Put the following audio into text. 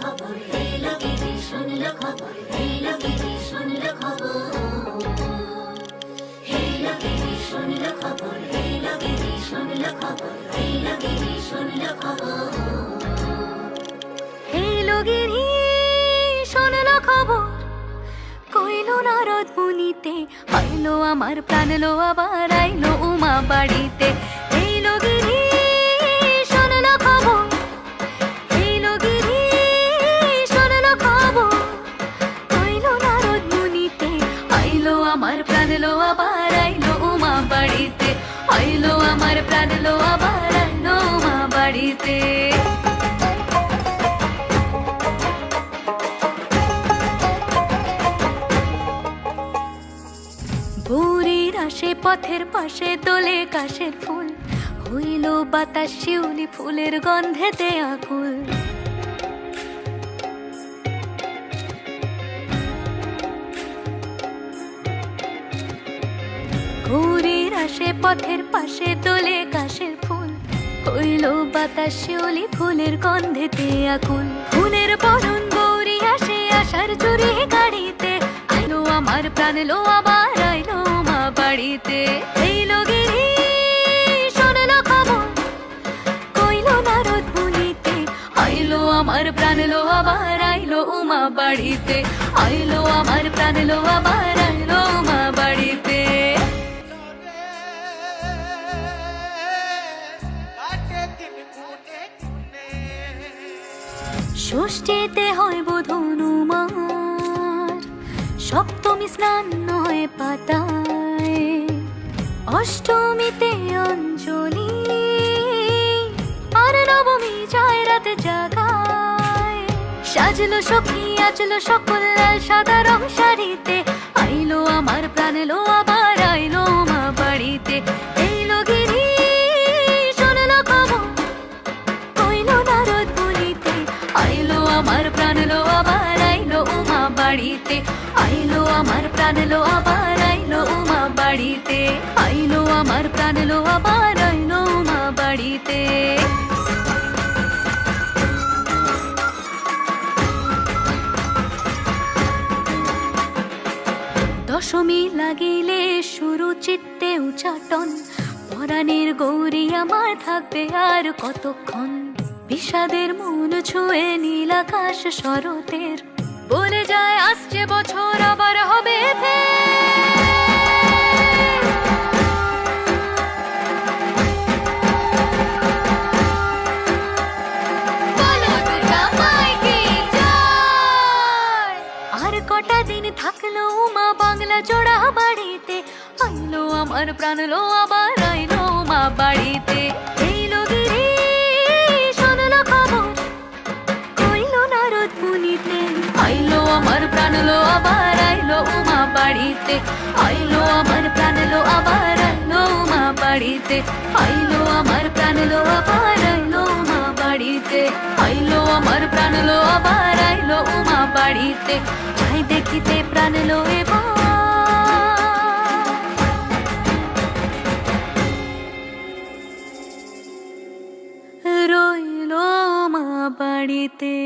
খবর, এই লোকেরই শুনলো খবর, এই লোকেরই শুনলো খবর, এই লোকেরই শুনলো খবর, এই লোকেরই শুনলো খবর, এই লোকেরই শুনলো খবর, এই লোকেরই শুনলো খবর। কইলো নারদ মুনিতে, আইলো আমার প্রাণ লো, আবার আইলো উমা বাড়িতে। এই লোকেরই শুনলো খবর, এই লোকেরই শুনলো খবর। কইলো নারদ মুনিতে, আইলো আমার প্রাণ লো, আবার আইলো উমা বাড়িতে। আইলো আমার প্রাণ লো, আবার আইলো উমা বাড়িতে। ভোরের আসে পথের পাশে দোলে কাশের ফুল, হইল বাতাস শিউলি ফুলের গন্ধেতে আকুল। ভোরের আসে পথের পাশে দোলে কাশের ফুল, হইল বাতাস শিউলি ফুলের গন্ধেতে আকুল। ফুলের বরণ গৌরী আসে আশার চুরি গাড়িতে, আইলো আমার প্রাণ লো, আবার আইলো মা বাড়িতে। এই লোকেরই শুনলো খবর, কইলো নারদ মুনিতে, আইলো আমার প্রাণ লো, আবার আইলো উমা বাড়িতে। আইলো আমার প্রাণ লো, আবার আইলো উমা বাড়িতে। ষষ্ঠীতে হয় বোধনুমার, সপ্তমী স্নান নয় পাতায়, অষ্টমীতে অঞ্জলি, আর নবমী যায় রাতে জাগায়। সাজলো সখী আজলো সকল লাল সাদা রং শাড়িতে, আইলো আমার প্রাণ লো, আবার আইলো মা বাড়িতে। এই লোকেরই শুনলো খবর, কইলো নারদ মুনিতে, আইলো আমার প্রাণ লো, আবার আইলো উমা বাড়িতে। আইলো আমার প্রাণ লো, আবার আইলো উমা বাড়িতে। আইলো আমার প্রাণ লো, আবার আইলো উমা বাড়িতে। দশমী লাগিলে শুরু চিত্তে উচাটন, পরাণের গৌরী আমার থাকবে আর কতক্ষণ। বিষাদের মন ছুঁয়ে নীল আকাশ শরতের, বলে যায় আসছে বছর আবার হবে আর কটা দিন থাকলো উমা বাংলা জোড়া বাড়িতে, আইলো আমার প্রাণ লো, আবার আইলো মা বাড়িতে। এই লোকেরই শুনলো খবর, কইলো নারদ মুনিতে, আইলো আমার প্রাণ লো, আবার আইলো উমা বাড়িতে। আইলো আমার প্রাণ লো, আবার আইলো উমা বাড়িতে। আইলো আমার প্রাণ লো, আবার আইলো উমা বাড়িতে। আইলো আমার প্রাণ লো, আবার আইলো উমা বাড়িতে। যাই দেখিতে প্রাণ লো এবার রইলো মা বাড়িতে।